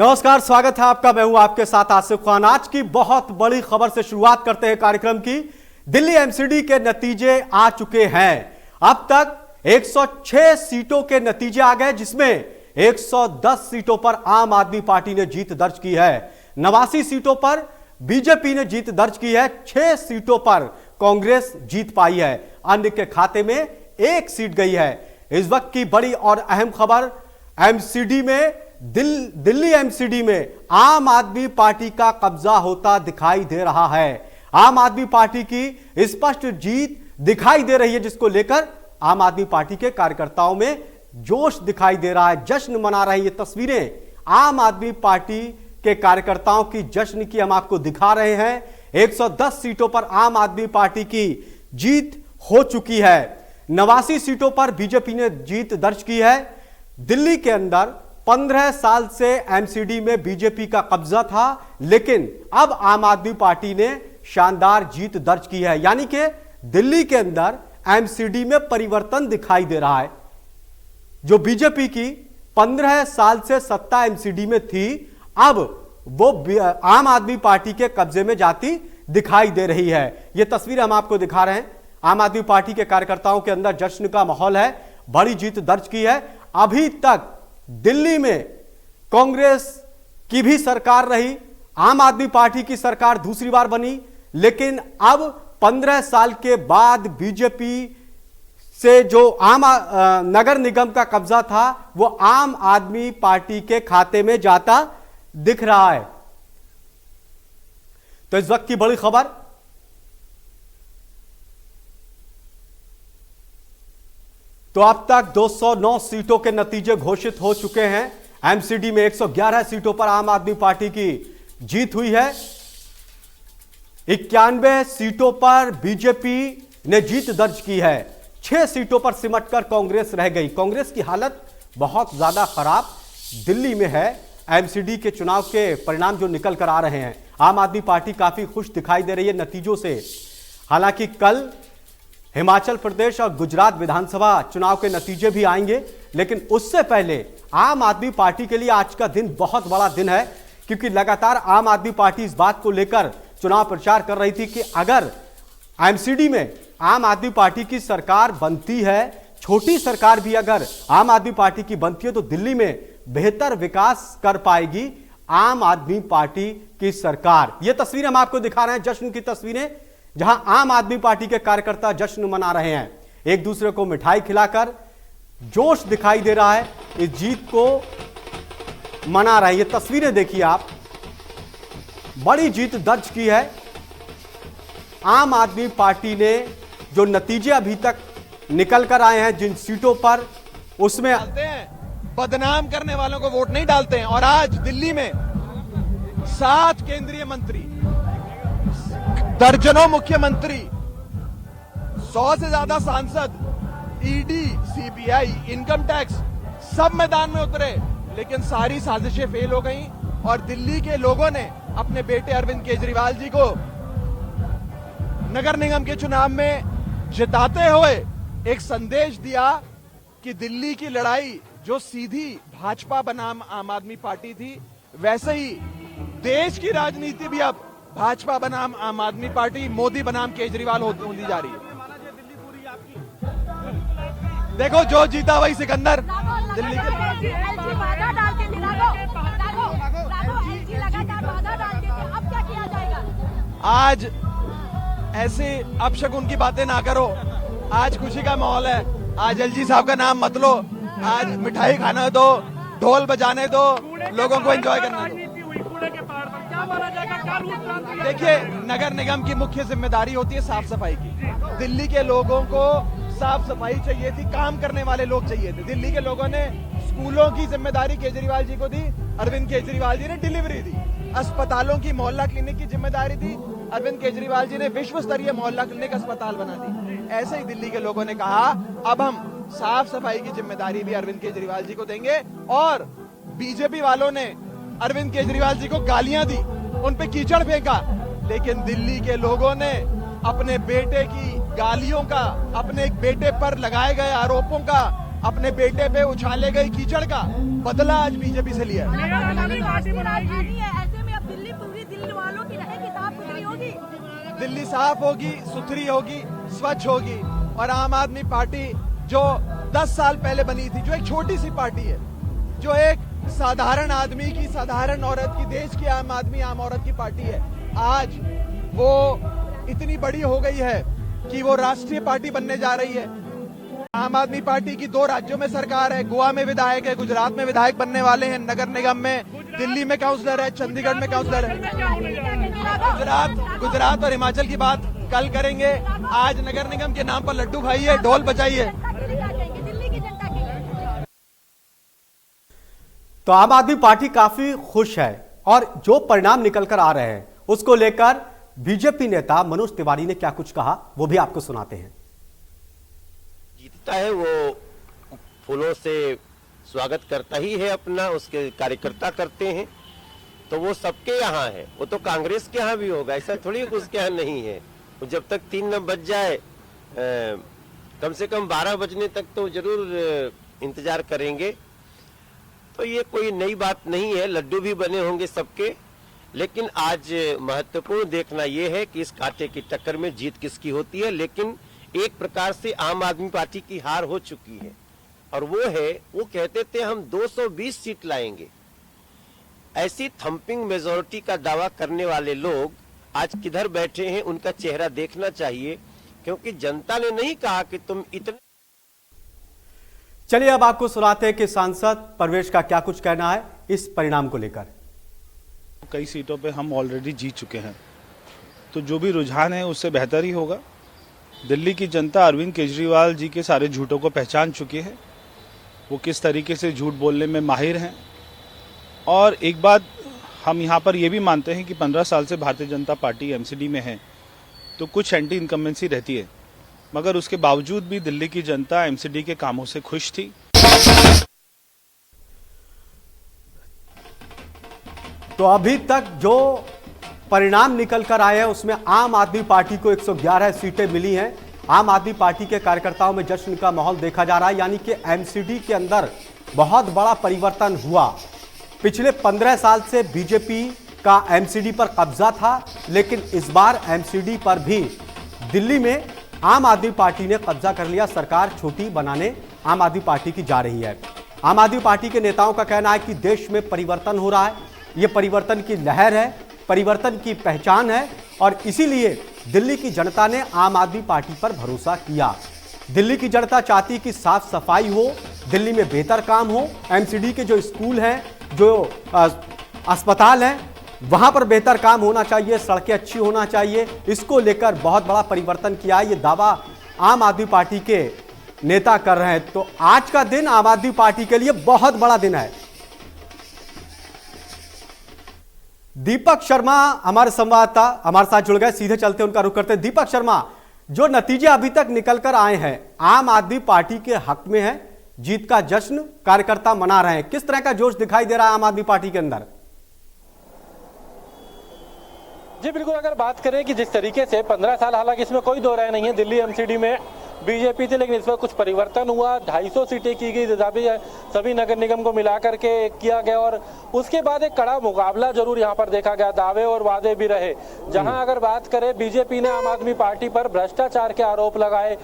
नमस्कार, स्वागत है आपका। मैं हूं आपके साथ आसिफ खान। आज की बहुत बड़ी खबर से शुरुआत करते हैं कार्यक्रम की। दिल्ली एमसीडी के नतीजे आ चुके हैं। अब तक 106 सीटों के नतीजे आ गए, जिसमें 110 सीटों पर आम आदमी पार्टी ने जीत दर्ज की है। 89 सीटों पर बीजेपी ने जीत दर्ज की है। 6 सीटों पर कांग्रेस जीत पाई है। अन्य के खाते में 1 सीट गई है। इस वक्त की बड़ी और अहम खबर, एमसीडी में दिल्ली एमसीडी में आम आदमी पार्टी का कब्जा होता दिखाई दे रहा है। आम आदमी पार्टी की स्पष्ट जीत दिखाई दे रही है, जिसको लेकर आम आदमी पार्टी के कार्यकर्ताओं में जोश दिखाई दे रहा है, जश्न मना रहे हैं। ये तस्वीरें आम आदमी पार्टी के कार्यकर्ताओं की जश्न की हम आपको दिखा रहे हैं। 110 सीटों पर आम आदमी पार्टी की जीत हो चुकी है। 89 सीटों पर बीजेपी ने जीत दर्ज की है। दिल्ली के अंदर 15 साल से एमसीडी में बीजेपी का कब्जा था, लेकिन अब आम आदमी पार्टी ने शानदार जीत दर्ज की है। यानी कि दिल्ली के अंदर एमसीडी में परिवर्तन दिखाई दे रहा है। जो बीजेपी की 15 साल से सत्ता एमसीडी में थी, अब वो आम आदमी पार्टी के कब्जे में जाती दिखाई दे रही है। यह तस्वीर हम आपको दिखा रहे हैं। आम आदमी पार्टी के कार्यकर्ताओं के अंदर जश्न का माहौल है। बड़ी जीत दर्ज की है। अभी तक दिल्ली में कांग्रेस की भी सरकार रही, आम आदमी पार्टी की सरकार दूसरी बार बनी, लेकिन अब 15 साल के बाद बीजेपी से जो नगर निगम का कब्जा था, वो आम आदमी पार्टी के खाते में जाता दिख रहा है। तो इस वक्त की बड़ी खबर, तो अब तक 209 सीटों के नतीजे घोषित हो चुके हैं। एमसीडी में 111 सीटों पर आम आदमी पार्टी की जीत हुई है। 91 सीटों पर बीजेपी ने जीत दर्ज की है। 6 सीटों पर सिमटकर कांग्रेस रह गई। कांग्रेस की हालत बहुत ज्यादा खराब दिल्ली में है। एमसीडी के चुनाव के परिणाम जो निकल कर आ रहे हैं, आम आदमी पार्टी काफी खुश दिखाई दे रही है नतीजों से। हालांकि कल हिमाचल प्रदेश और गुजरात विधानसभा चुनाव के नतीजे भी आएंगे, लेकिन उससे पहले आम आदमी पार्टी के लिए आज का दिन बहुत बड़ा दिन है, क्योंकि लगातार आम आदमी पार्टी इस बात को लेकर चुनाव प्रचार कर रही थी कि अगर एमसीडी में आम आदमी पार्टी की सरकार बनती है, छोटी सरकार भी अगर आम आदमी पार्टी की बनती है, तो दिल्ली में बेहतर विकास कर पाएगी आम आदमी पार्टी की सरकार। यह तस्वीर हम आपको दिखा रहे हैं, जश्न की तस्वीरें, जहां आम आदमी पार्टी के कार्यकर्ता जश्न मना रहे हैं। एक दूसरे को मिठाई खिलाकर जोश दिखाई दे रहा है, इस जीत को मना रहे हैं। ये तस्वीरें देखिए आप, बड़ी जीत दर्ज की है आम आदमी पार्टी ने। जो नतीजे अभी तक निकल कर आए हैं जिन सीटों पर, उसमें बदनाम करने वालों को वोट नहीं डालते हैं। और आज दिल्ली में 7 केंद्रीय मंत्री, दर्जनों मुख्यमंत्री, 100 से ज्यादा सांसद, ईडी, सीबीआई, इनकम टैक्स, सब मैदान में उतरे, लेकिन सारी साजिशें फेल हो गई। और दिल्ली के लोगों ने अपने बेटे अरविंद केजरीवाल जी को नगर निगम के चुनाव में जिताते हुए एक संदेश दिया कि दिल्ली की लड़ाई जो सीधी भाजपा बनाम आम आदमी पार्टी थी, वैसे ही देश की राजनीति भी अब भाजपा बनाम आम आदमी पार्टी, मोदी बनाम केजरीवाल होती जा रही है। देखो, जो जीता वही सिकंदर। दिल्ली के आज ऐसे अपशगुन की बातें ना करो। आज खुशी का माहौल है। आज एलजी साहब का नाम मत लो। आज मिठाई खाना दो, ढोल बजाने दो, लोगों को एंजॉय करना दो। देखिए, नगर निगम की मुख्य जिम्मेदारी होती है साफ सफाई की। दिल्ली के लोगों को साफ सफाई चाहिए थी, काम करने वाले लोग चाहिए थे। दिल्ली के लोगों ने स्कूलों की जिम्मेदारी केजरीवाल जी को दी, अरविंद केजरीवाल जी ने डिलीवरी दी। अस्पतालों की मोहल्ला क्लिनिक की जिम्मेदारी थी, अरविंद केजरीवाल जी ने विश्व स्तरीय मोहल्ला क्लिनिक अस्पताल बना दी। ऐसे ही दिल्ली के लोगों ने कहा, अब हम साफ सफाई की जिम्मेदारी भी अरविंद केजरीवाल जी को देंगे। और बीजेपी वालों ने अरविंद केजरीवाल जी को गालियां दी, उन पे कीचड़ फेंका, लेकिन दिल्ली के लोगों ने अपने बेटे की गालियों का, अपने बेटे पर लगाए गए आरोपों का, अपने बेटे पे उछाले गए कीचड़ का बदला आज बीजेपी से लिया। राष्ट्रीय राजधानी है, ऐसे में अब दिल्ली पूरी दिल्ली वालों की रहेगी, साफ सुथरी होगी। दिल्ली साफ होगी, सुथरी होगी, स्वच्छ होगी। और आम आदमी पार्टी जो 10 साल पहले बनी थी, जो एक छोटी सी पार्टी है, जो एक साधारण आदमी की, साधारण औरत की, देश की आम आदमी, आम औरत की पार्टी है, आज वो इतनी बड़ी हो गई है कि वो राष्ट्रीय पार्टी बनने जा रही है। आम आदमी पार्टी की 2 राज्यों में सरकार है, गोवा में विधायक है, गुजरात में विधायक बनने वाले हैं, नगर निगम में, दिल्ली में काउंसलर है, चंडीगढ़ में काउंसलर है। गुजरात और हिमाचल की बात कल करेंगे। आज नगर निगम के नाम पर लड्डू खाइए, ढोल बजाइए। तो आम आदमी पार्टी काफी खुश है और जो परिणाम निकल कर आ रहे हैं उसको लेकर बीजेपी नेता मनोज तिवारी ने क्या कुछ कहा वो भी आपको सुनाते हैं। जीतता है वो फूलों से स्वागत करता ही है अपना, उसके कार्यकर्ता करते हैं, तो वो सबके यहाँ है। वो तो कांग्रेस के यहाँ भी होगा, ऐसा थोड़ी उसके यहाँ नहीं है। वो जब तक 3 न बज जाए, कम से कम 12 बजने तक तो जरूर इंतजार करेंगे। तो ये कोई नई बात नहीं है, लड्डू भी बने होंगे सबके। लेकिन आज महत्वपूर्ण देखना ये है कि इस कांटे की टक्कर में जीत किसकी होती है। लेकिन एक प्रकार से आम आदमी पार्टी की हार हो चुकी है, और वो है, वो कहते थे हम 220 सीट लाएंगे। ऐसी थंपिंग मेजोरिटी का दावा करने वाले लोग आज किधर बैठे हैं, उनका चेहरा देखना चाहिए, क्योंकि जनता ने नहीं कहा कि तुम इतने। चलिए अब आपको सुनाते हैं कि सांसद परवेश का क्या कुछ कहना है इस परिणाम को लेकर। कई सीटों पे हम ऑलरेडी जीत चुके हैं, तो जो भी रुझान है उससे बेहतर ही होगा। दिल्ली की जनता अरविंद केजरीवाल जी के सारे झूठों को पहचान चुकी है, वो किस तरीके से झूठ बोलने में माहिर हैं। और एक बात हम यहाँ पर ये भी मानते हैं कि 15 साल से भारतीय जनता पार्टी एमसीडी में है, तो कुछ एंटी इनकम्बेंसी रहती है, मगर उसके बावजूद भी दिल्ली की जनता एमसीडी के कामों से खुश थी। तो अभी तक जो परिणाम निकल कर आए हैं उसमें आम आदमी पार्टी को 111 सीटें मिली हैं। आम आदमी पार्टी के कार्यकर्ताओं में जश्न का माहौल देखा जा रहा है, यानी कि एमसीडी के अंदर बहुत बड़ा परिवर्तन हुआ। पिछले 15 साल से बीजेपी का एमसीडी पर कब्जा था, लेकिन इस बार एमसीडी पर भी दिल्ली में आम आदमी पार्टी ने कब्जा कर लिया। सरकार छोटी बनाने आम आदमी पार्टी की जा रही है। आम आदमी पार्टी के नेताओं का कहना है कि देश में परिवर्तन हो रहा है, ये परिवर्तन की लहर है, परिवर्तन की पहचान है, और इसीलिए दिल्ली की जनता ने आम आदमी पार्टी पर भरोसा किया। दिल्ली की जनता चाहती कि साफ सफाई हो, दिल्ली में बेहतर काम हो, एमसीडी के जो स्कूल हैं, जो अस्पताल हैं, वहां पर बेहतर काम होना चाहिए, सड़कें अच्छी होना चाहिए। इसको लेकर बहुत बड़ा परिवर्तन किया है, ये दावा आम आदमी पार्टी के नेता कर रहे हैं। तो आज का दिन आम आदमी पार्टी के लिए बहुत बड़ा दिन है। दीपक शर्मा हमारे संवाददाता हमारे साथ जुड़ गए, सीधे चलते उनका रुख करते हैं। दीपक शर्मा, जो नतीजे अभी तक निकल कर आए हैं आम आदमी पार्टी के हक में है, जीत का जश्न कार्यकर्ता मना रहे हैं, किस तरह का जोश दिखाई दे रहा है आम आदमी पार्टी के अंदर? जी बिल्कुल, अगर बात करें कि जिस तरीके से 15 साल, हालांकि इसमें कोई दो राय नहीं है, दिल्ली एमसीडी में बीजेपी थी, लेकिन इसमें कुछ परिवर्तन हुआ। 250 सीटें की गई, सभी नगर निगम को मिलाकर के किया गया, और उसके बाद एक कड़ा मुकाबला जरूर यहाँ पर देखा गया, दावे और वादे भी रहे। जहां अगर बात करें, बीजेपी ने आम आदमी पार्टी पर भ्रष्टाचार के आरोप लगाए,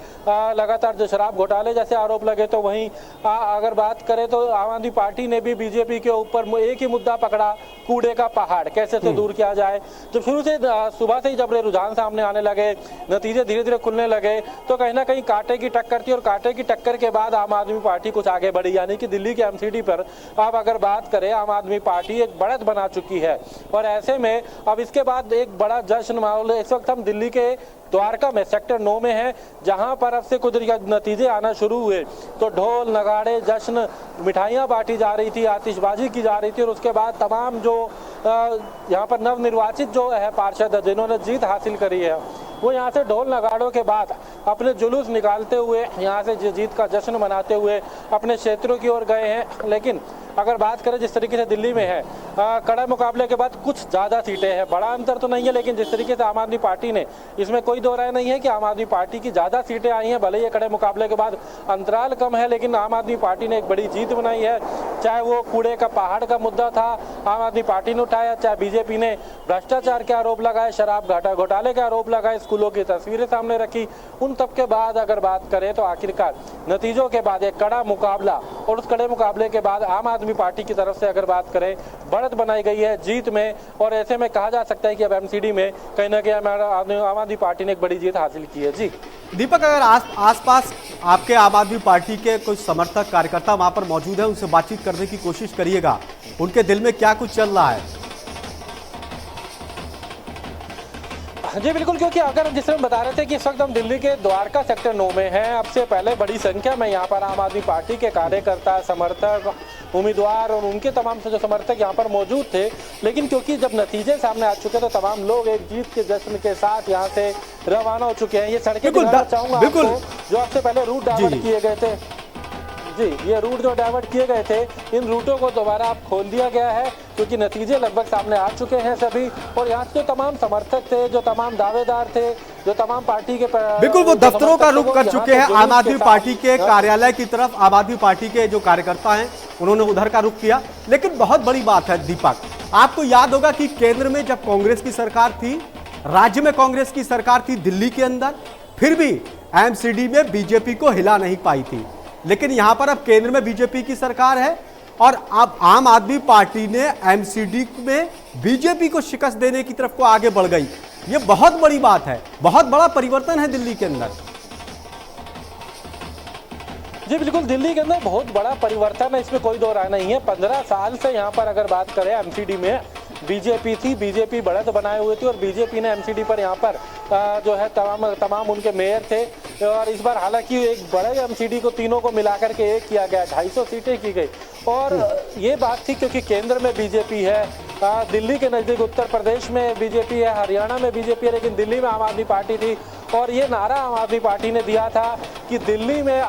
लगातार जो शराब घोटाले जैसे आरोप लगे, तो वहीं अगर बात करें तो आम आदमी पार्टी ने भी बीजेपी के ऊपर एक ही मुद्दा पकड़ा, कूड़े का पहाड़ कैसे से दूर किया जाए। जब शुरू से सुबह से ही जब रुझान सामने आने लगे, नतीजे धीरे धीरे खुलने लगे, तो कहीं ना कहीं कांटे की टक्कर थी, और कांटे की टक्कर के बाद आम आदमी पार्टी कुछ आगे बढ़ी, यानी कि दिल्ली के एमसीडी पर अब अगर बात करें, आम आदमी पार्टी एक बढ़त बना चुकी है। और ऐसे में अब इसके बाद एक बड़ा जश्न माहौल है। इस वक्त हम दिल्ली के द्वारका में सेक्टर 9 में है, जहां पर अब से कुछ नतीजे आना शुरू हुए, तो ढोल नगाड़े, जश्न, मिठाइयां बांटी जा रही थी, आतिशबाजी की जा रही थी, और उसके बाद तमाम जो यहाँ पर नवनिर्वाचित जो है पार्षद है, जिन्होंने जीत हासिल करी है, वो यहाँ से ढोल नगाड़ों के बाद अपने जुलूस निकालते हुए, यहाँ से जीत का जश्न मनाते हुए अपने क्षेत्रों की ओर गए हैं। लेकिन अगर बात करें जिस तरीके से दिल्ली में है कड़े मुकाबले के बाद कुछ ज़्यादा सीटें हैं, बड़ा अंतर तो नहीं है, लेकिन जिस तरीके से आम आदमी पार्टी ने, इसमें कोई दो राय नहीं है कि आम आदमी पार्टी की ज़्यादा सीटें आई हैं। भले ही कड़े मुकाबले के बाद अंतराल कम है, लेकिन आम आदमी पार्टी ने एक बड़ी जीत बनाई है। चाहे वो कूड़े का पहाड़ का मुद्दा था, आम आदमी पार्टी ने उठाया, चाहे बीजेपी ने भ्रष्टाचार के आरोप लगाए, शराब घोटाले के आरोप लगाए, स्कूलों की तस्वीरें सामने रखी, उन तब के बाद अगर बात करें तो आखिरकार नतीजों के बाद एक कड़ा मुकाबला, और उस कड़े मुकाबले के बाद आम आदमी पार्टी की तरफ से अगर बात करें बढ़त बनाई गई है जीत में। और ऐसे में कहा जा सकता है कि अब एमसीडी में कहीं ना कहीं आम आदमी पार्टी ने एक बड़ी जीत हासिल की है। जी दीपक, अगर आसपास आपके आम आदमी पार्टी के कुछ समर्थक कार्यकर्ता वहां पर मौजूद हैं, उनसे बातचीत करने की कोशिश करिएगा, उनके दिल में क्या कुछ चल रहा है? जी बिल्कुल, क्योंकि अगर जिस तरह बता रहे थे कि इस वक्त हम दिल्ली के द्वारका सेक्टर 9 में हैं। अब से पहले बड़ी संख्या में यहाँ पर आम आदमी पार्टी के कार्यकर्ता, समर्थक, उम्मीदवार और उनके तमाम से जो समर्थक यहाँ पर मौजूद थे, लेकिन क्योंकि जब नतीजे सामने आ चुके तो तमाम लोग एक जीत के जश्न के साथ यहाँ से रवाना हो चुके हैं। ये सड़कें दिखाना चाहूंगा आपको, जो आपसे पहले रूट डाइवर्ट किए गए थे। जी, ये रूट जो डाइवर्ट किए गए थे, इन रूटों को दोबारा अब खोल दिया गया है, क्योंकि नतीजे लगभग सामने आ चुके हैं सभी। और यहाँ के तमाम समर्थक थे, जो तमाम दावेदार थे, जो तमाम पार्टी के बिल्कुल वो दफ्तरों का रुख कर चुके हैं आम आदमी पार्टी के कार्यालय की तरफ। आम आदमी पार्टी के जो कार्यकर्ता हैं उन्होंने उधर का रुख किया। लेकिन बहुत बड़ी बात है दीपक, आपको याद होगा कि केंद्र में जब कांग्रेस की सरकार थी, राज्य में कांग्रेस की सरकार थी दिल्ली के अंदर, फिर भी एमसीडी में बीजेपी को हिला नहीं पाई थी। लेकिन यहां पर अब केंद्र में बीजेपी की सरकार है और अब आम आदमी पार्टी ने एमसीडी में बीजेपी को शिकस्त देने की तरफ को आगे बढ़ गई। ये बहुत बड़ी बात है, बहुत बड़ा परिवर्तन है दिल्ली के अंदर। जी बिल्कुल, दिल्ली के अंदर बहुत बड़ा परिवर्तन है, इसमें कोई दो राय नहीं है। 15 साल से यहाँ पर अगर बात करें एमसीडी में बीजेपी थी, बीजेपी बढ़त बनाए हुए थी और बीजेपी ने एमसीडी पर यहाँ पर जो है तमाम उनके मेयर थे। और इस बार हालांकि एक बड़े एमसीडी को तीनों को मिलाकर के एक किया गया, 250 सीटें की गई। और ये बात थी क्योंकि केंद्र में बीजेपी है, दिल्ली के नज़दीक उत्तर प्रदेश में बीजेपी है, हरियाणा में बीजेपी है, लेकिन दिल्ली में आम आदमी पार्टी थी। और ये नारा आम आदमी पार्टी ने दिया था कि दिल्ली में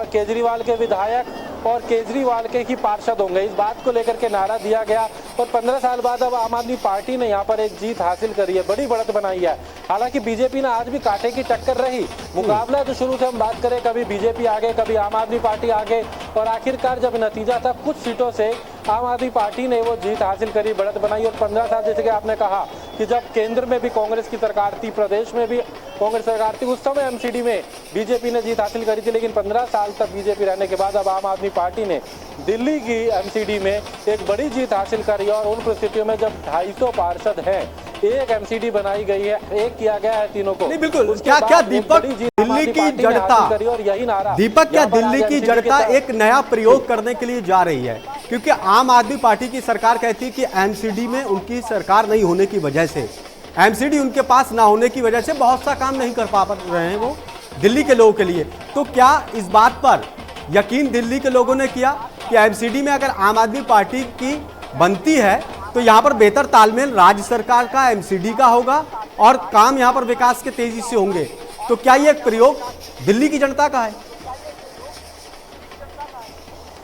केजरीवाल के विधायक और केजरीवाल के ही पार्षद होंगे, इस बात को लेकर के नारा दिया गया। और 15 साल बाद अब आम आदमी पार्टी ने यहाँ पर एक जीत हासिल करी है, बड़ी बढ़त बनाई है। हालांकि बीजेपी ने आज भी कांटे की टक्कर रही, मुकाबला जो शुरू से हम बात करें, कभी बीजेपी आगे, कभी आम आदमी पार्टी आगे, और आखिरकार जब नतीजा था कुछ सीटों से आम आदमी पार्टी ने वो जीत हासिल करी, बढ़त बनाई। और 15 साल जैसे कि आपने कहा कि जब केंद्र में भी कांग्रेस की सरकार थी, प्रदेश में भी कांग्रेस सरकार थी, उस समय एमसीडी में बीजेपी ने जीत हासिल करी थी। लेकिन 15 साल तक बीजेपी रहने के बाद अब आम आदमी पार्टी ने दिल्ली की एमसीडी में एक बड़ी जीत हासिल करी। और उन परिस्थितियों में जब 250 पार्षद हैं, एक एमसीडी बनाई गई है, एक किया गया है तीनों को। नहीं बिल्कुल, क्या दीपक दिल्ली की जड़ता, और यही नारा दीपक क्या दिल्ली की जड़ता एक नया प्रयोग करने के लिए जा रही है? क्योंकि आम आदमी पार्टी की सरकार कहती है कि एमसीडी में उनकी सरकार नहीं होने की वजह से, एमसीडी उनके पास ना होने की वजह से बहुत सा काम नहीं कर पा रहे हैं वो दिल्ली के लोगों के लिए। तो क्या इस बात पर यकीन दिल्ली के लोगों ने किया कि एमसीडी में अगर आम आदमी पार्टी की बनती है तो यहाँ पर बेहतर तालमेल राज्य सरकार का एमसीडी का होगा और काम यहाँ पर विकास के तेजी से होंगे? तो क्या ये एक प्रयोग दिल्ली की जनता का है?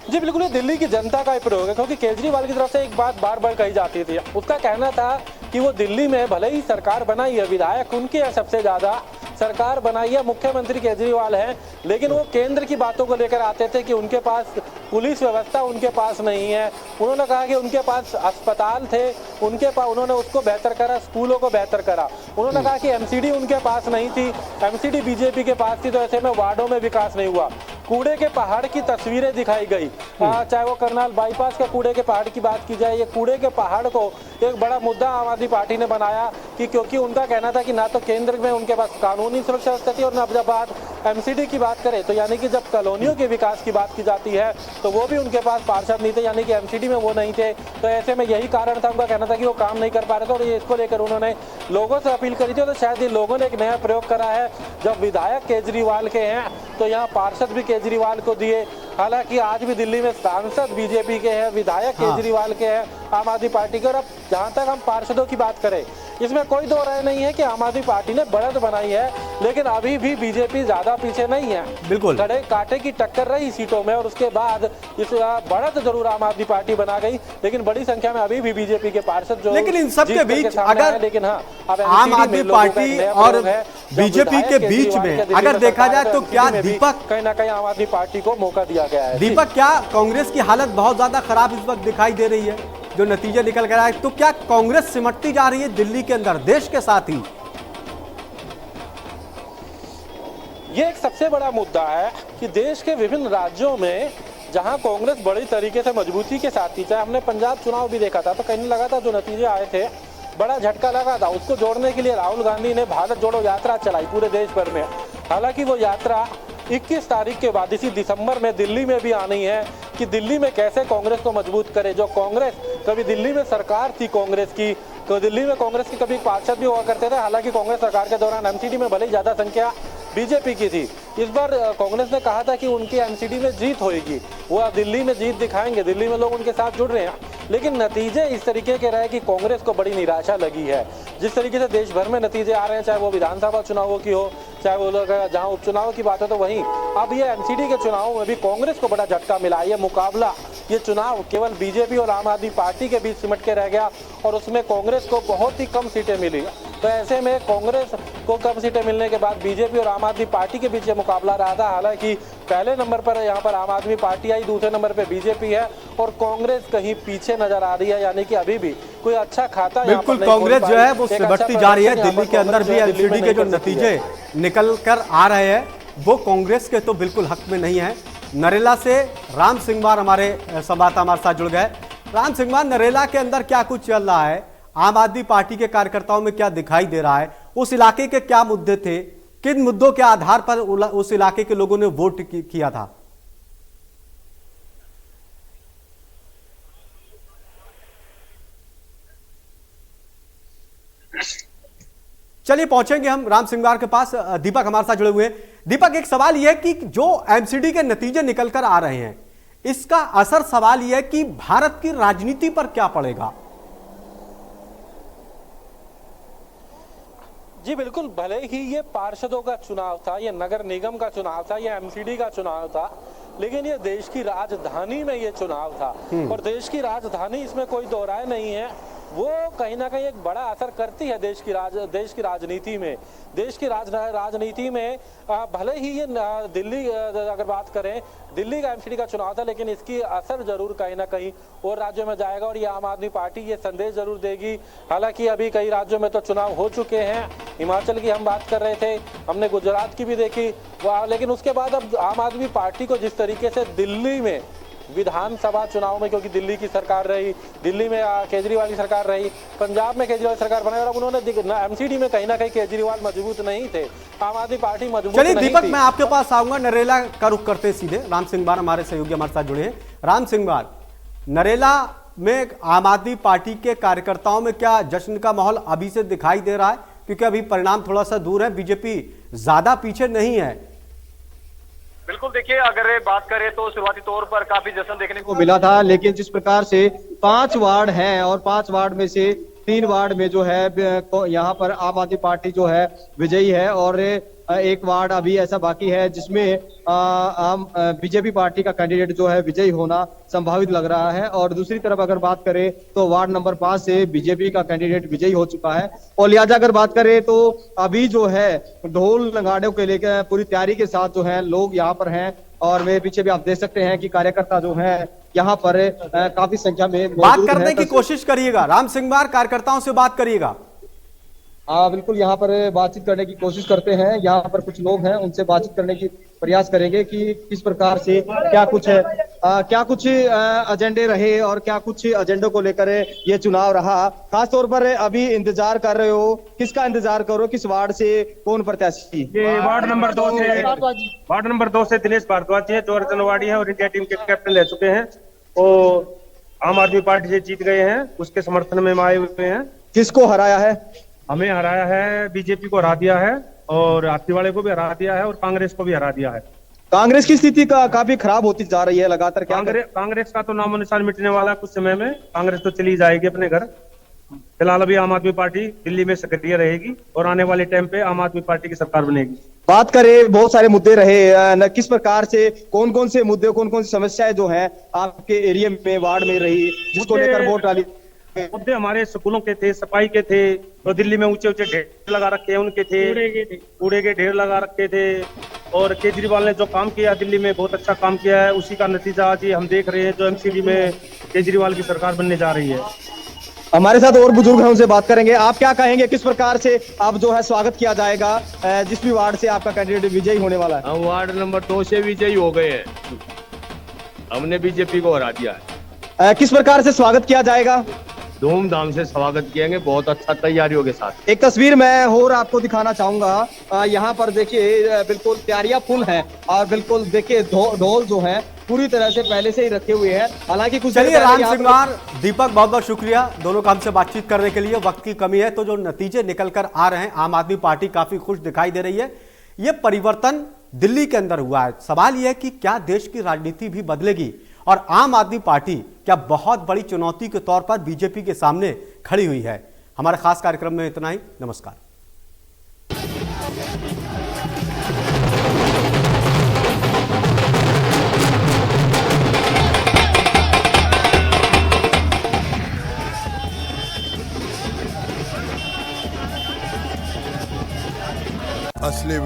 जी बिल्कुल, ये दिल्ली की जनता का ही प्रयोग है, क्योंकि केजरीवाल की तरफ से एक बात बार बार कही जाती थी। उसका कहना था कि वो दिल्ली में भले ही सरकार बनाई है, विधायक उनके हैं सबसे ज्यादा, सरकार बनाई है, मुख्यमंत्री केजरीवाल हैं, लेकिन वो केंद्र की बातों को लेकर आते थे कि उनके पास पुलिस व्यवस्था उनके पास नहीं है। उन्होंने कहा कि उनके पास अस्पताल थे, उनके पास उन्होंने उसको बेहतर करा, स्कूलों को बेहतर करा। उन्होंने कहा कि एमसीडी उनके पास नहीं थी, एमसीडी बीजेपी के पास थी, तो ऐसे में वार्डों में विकास नहीं हुआ। कूड़े के पहाड़ की तस्वीरें दिखाई गई, चाहे वो करनाल बाईपास के कूड़े के पहाड़ की बात की जाए, ये कूड़े के पहाड़ को एक बड़ा मुद्दा आम आदमी पार्टी ने बनाया कि क्योंकि उनका कहना था कि ना तो केंद्र में उनके पास कानूनी सुरक्षा व्यवस्था थी, और ना जब बात एमसीडी की बात करें तो यानी कि जब कॉलोनियों के विकास की बात की जाती है तो वो भी उनके पास पार्षद नहीं थे, यानी कि एमसीडी में वो नहीं थे। तो ऐसे में यही कारण था, उनका कहना था कि वो काम नहीं कर पा रहे थे। और ये इसको लेकर उन्होंने लोगों से अपील करी थी। तो शायद ये लोगों ने एक नया प्रयोग करा है, जब विधायक केजरीवाल के हैं तो यहाँ पार्षद भी केजरीवाल को दिए। हालांकि आज भी दिल्ली में सांसद बीजेपी के हैं, विधायक केजरीवाल के हैं, आम आदमी पार्टी के। और अब जहां तक हम पार्षदों की बात करें, इसमें कोई दो राय नहीं है कि आम आदमी पार्टी ने बढ़त बनाई है, लेकिन अभी भी बीजेपी ज्यादा पीछे नहीं है। बिल्कुल कड़े कांटे की टक्कर रही सीटों में और उसके बाद इस बढ़त जरूर आम आदमी पार्टी बना गई, लेकिन बड़ी संख्या में अभी भी बीजेपी के पार्षद जो लेकिन इन सब के बीच अगर लेकिन हाँ, अब आम आदमी पार्टी और बीजेपी के बीच में अगर देखा जाए तो क्या दीपक कहीं ना कहीं आम आदमी पार्टी को मौका दिया गया है। दीपक, क्या कांग्रेस की हालत बहुत ज्यादा खराब इस वक्त दिखाई दे रही है? जो नतीजे निकल कर आए, तो क्या कांग्रेस सिमटती जा रही है दिल्ली के अंदर, देश के साथ ही? ये एक सबसे बड़ा मुद्दा है कि देश के विभिन्न राज्यों में जहां कांग्रेस बड़ी तरीके से मजबूती के साथ थी, चाहे हमने पंजाब चुनाव भी देखा था तो कहीं लगा था जो नतीजे आए थे बड़ा झटका लगा था। उसको जोड़ने के लिए राहुल गांधी ने भारत जोड़ो यात्रा चलाई पूरे देश भर में। हालांकि वो यात्रा 21 तारीख के बाद इसी दिसंबर में दिल्ली में भी आनी है कि दिल्ली में कैसे कांग्रेस को मजबूत करे। जो कांग्रेस कभी दिल्ली में सरकार थी कांग्रेस की, तो दिल्ली में कांग्रेस के कभी पार्षद भी हुआ करते थे। हालांकि कांग्रेस सरकार के दौरान एमसीडी में भले ही ज्यादा संख्या बीजेपी की थी, इस बार कांग्रेस ने कहा था कि उनकी एमसीडी में जीत होगी, वो दिल्ली में जीत दिखाएंगे, दिल्ली में लोग उनके साथ जुड़ रहे हैं। लेकिन नतीजे इस तरीके के रहे कि कांग्रेस को बड़ी निराशा लगी है। जिस तरीके से देश भर में नतीजे आ रहे हैं, चाहे वो विधानसभा चुनावों की हो, चाहे वो लोग जहां उपचुनाव की बात है, तो वहीं अब ये एमसीडी के चुनावों में भी कांग्रेस को बड़ा झटका मिला। ये मुकाबला, ये चुनाव केवल बीजेपी और आम आदमी पार्टी के बीच सिमट के रह गया और उसमें कांग्रेस को बहुत ही कम सीटें मिली। तो ऐसे में कांग्रेस को कम सीटें मिलने के बाद बीजेपी और आम आदमी पार्टी के बीच ये मुकाबला रहा था। हालांकि पहले नंबर पर यहाँ पर आम आदमी पार्टी आई, दूसरे नंबर पर बीजेपी है और कांग्रेस कहीं पीछे नजर आ रही है, यानी कि अभी भी कोई अच्छा खाता बिल्कुल कांग्रेस जो है वो सिमटती जा रही है। दिल्ली के अंदर भी एमसीडी के जो नतीजे निकल कर आ रहे हैं वो कांग्रेस के तो बिल्कुल हक में नहीं है। नरेला से राम सिंघवार हमारे संवाददाता हमारे साथ जुड़ गए। राम सिंघवार, नरेला के अंदर क्या कुछ चल रहा है? आम आदमी पार्टी के कार्यकर्ताओं में क्या दिखाई दे रहा है? उस इलाके के क्या मुद्दे थे? किन मुद्दों के आधार पर उस इलाके के लोगों ने वोट किया था? चलिए पहुंचेंगे हम राम सिंघवार के पास। दीपक हमारे साथ जुड़े हुए हैं। दीपक, एक सवाल यह है कि जो एमसीडी के नतीजे निकल कर आ रहे हैं, इसका असर, सवाल यह है कि भारत की राजनीति पर क्या पड़ेगा? जी बिल्कुल, भले ही ये पार्षदों का चुनाव था, ये नगर निगम का चुनाव था, ये एमसीडी का चुनाव था, लेकिन ये देश की राजधानी में ये चुनाव था और देश की राजधानी, इसमें कोई दो राय नहीं है, वो कहीं ना कहीं एक बड़ा असर करती है देश की राजनीति में। देश की राजनीति में भले ही ये दिल्ली, अगर बात करें, दिल्ली का एमसीडी का चुनाव था, लेकिन इसकी असर जरूर कहीं ना कहीं और राज्यों में जाएगा और ये आम आदमी पार्टी ये संदेश जरूर देगी। हालांकि अभी कई राज्यों में तो चुनाव हो चुके हैं, हिमाचल की हम बात कर रहे थे, हमने गुजरात की भी देखी, लेकिन उसके बाद अब आम आदमी पार्टी को जिस तरीके से दिल्ली में विधानसभा चुनाव में, क्योंकि दिल्ली की सरकार रही, दिल्ली में केजरीवाल की सरकार रही, पंजाब में केजरीवाल सरकार बनाई और अब उन्होंने एमसीडी में कहीं ना कहीं केजरीवाल मजबूत नहीं थे, आम आदमी पार्टी मजबूत नहीं थी। चलिए दीपक, मैं आपके पास आऊंगा। नरेला का रुख करते सीधे राम सिंघवार हमारे सहयोगी हमारे साथ जुड़े हैं। राम सिंघवार, नरेला में आम आदमी पार्टी के कार्यकर्ताओं में क्या जश्न का माहौल अभी से दिखाई दे रहा है? क्योंकि अभी परिणाम थोड़ा सा दूर है, बीजेपी ज्यादा पीछे नहीं है। बिल्कुल, देखिए अगर बात करें तो शुरुआती तौर पर काफी जश्न देखने को मिला था, लेकिन जिस प्रकार से 5 वार्ड हैं और 5 वार्ड में से 3 वार्ड में जो है यहाँ पर आम आदमी पार्टी जो है विजयी है और एक वार्ड अभी ऐसा बाकी है जिसमें बीजेपी पार्टी का कैंडिडेट जो है विजयी होना संभावित लग रहा है। और दूसरी तरफ अगर बात करें तो वार्ड नंबर 5 से बीजेपी का कैंडिडेट विजयी हो चुका है। और लिहाजा अगर बात करें तो अभी जो है ढोल नगाड़ों के लेकर पूरी तैयारी के साथ जो है लोग यहाँ पर हैं और मेरे पीछे भी आप देख सकते हैं कि कार्यकर्ता जो है यहाँ पर काफी संख्या में बात करने की कोशिश करिएगा। राम सिंघवार, कार्यकर्ताओं से बात करिएगा। बिल्कुल, यहाँ पर बातचीत करने की कोशिश करते हैं। यहाँ पर कुछ लोग हैं, उनसे बातचीत करने की प्रयास करेंगे कि किस प्रकार से क्या कुछ है, क्या कुछ एजेंडे रहे और क्या कुछ एजेंडों को लेकर ये चुनाव रहा। खास तौर पर अभी इंतजार कर रहे हो, किसका इंतजार करो, किस वार्ड से कौन प्रत्याशी? ये वार्ड नंबर 2 से दिनेश भारद्वाज है, जो अर्जनवाड़ी है और इंडिया टीम के कैप्टन रह चुके हैं। वो आम आदमी पार्टी से जीत गए हैं, उसके समर्थन में आए हुए हैं। किसको हराया है? हमें हराया है, बीजेपी को हरा दिया है और हाथीवाड़े को भी हरा दिया है और कांग्रेस को भी हरा दिया है। कांग्रेस की स्थिति का काफी खराब होती जा रही है लगातार। कांग्रेस का तो नामो निशान मिटने वाला कुछ समय में, कांग्रेस तो चली जाएगी अपने घर। फिलहाल अभी आम आदमी पार्टी दिल्ली में सक्रिय रहेगी और आने वाले टाइम पे आम आदमी पार्टी की सरकार बनेगी। बात करें, बहुत सारे मुद्दे रहे, किस प्रकार से कौन कौन से मुद्दे, कौन कौन सी समस्याएं जो हैं आपके एरिया में, वार्ड में रही, जिसको लेकर वोट डाली? मुद्दे हमारे स्कूलों के थे, सफाई के थे, और दिल्ली में ऊंचे ऊंचे ढेर लगा रखे हैं उनके थे, कूड़े के ढेर लगा रखे थे। और केजरीवाल ने जो काम किया दिल्ली में, बहुत अच्छा काम किया है, उसी का नतीजा आज ये हम देख रहे हैं, जो एमसीडी में केजरीवाल की सरकार बनने जा रही है। हमारे साथ और बुजुर्ग हैं, उनसे बात करेंगे। आप क्या कहेंगे, किस प्रकार से आप जो है स्वागत किया जाएगा, जिस भी वार्ड से आपका कैंडिडेट विजयी होने वाला है? हम वार्ड नंबर 2 से विजयी हो गए हैं, हमने बीजेपी को हरा दिया है। किस प्रकार से स्वागत किया जाएगा? धूमधाम से स्वागत किएंगे, बहुत अच्छा तैयारियों के साथ। एक तस्वीर मैं और आपको दिखाना चाहूंगा। यहाँ पर देखिए बिल्कुल तैयारियां फुल हैं, और बिल्कुल देखिए ढोल जो है पूरी तरह से पहले से ही रखे हुए हैं। हालांकि कुछ चलिए राम सिंगार, दीपक, बहुत बहुत शुक्रिया दोनों का हमसे बातचीत करने के लिए। वक्त की कमी है, तो जो नतीजे निकल कर आ रहे हैं, आम आदमी पार्टी काफी खुश दिखाई दे रही है। ये परिवर्तन दिल्ली के अंदर हुआ है। सवाल यह है कि क्या देश की राजनीति भी बदलेगी, और आम आदमी पार्टी क्या बहुत बड़ी चुनौती के तौर पर बीजेपी के सामने खड़ी हुई है। हमारे खास कार्यक्रम में इतना ही। नमस्कार। असली